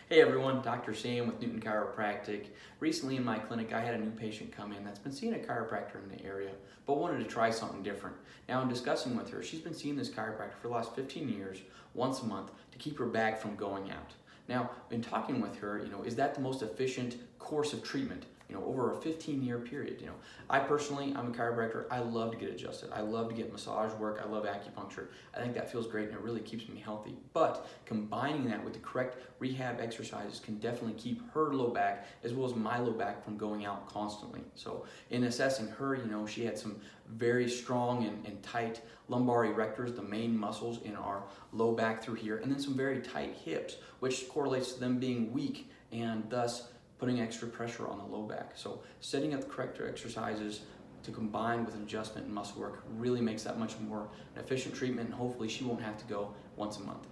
Hey everyone, Dr. Sam with Newton Chiropractic. Recently in my clinic, I had a new patient come in that's been seeing a chiropractor in the area, but wanted to try something different. Now, in discussing with her, she's been seeing this chiropractor for the last 15 years, once a month, to keep her back from going out. Now, in talking with her, is that the most efficient course of treatment? Over a 15-year period. I personally, I'm a chiropractor. I love to get adjusted. I love to get massage work. I love acupuncture. I think that feels great and it really keeps me healthy. But combining that with the correct rehab exercises can definitely keep her low back as well as my low back from going out constantly. So in assessing her, she had some very strong and tight lumbar erectors, the main muscles in our low back through here, and then some very tight hips, which correlates to them being weak and thus putting extra pressure on the low back. So setting up the correct exercises to combine with adjustment and muscle work really makes that much more an efficient treatment, and hopefully she won't have to go once a month.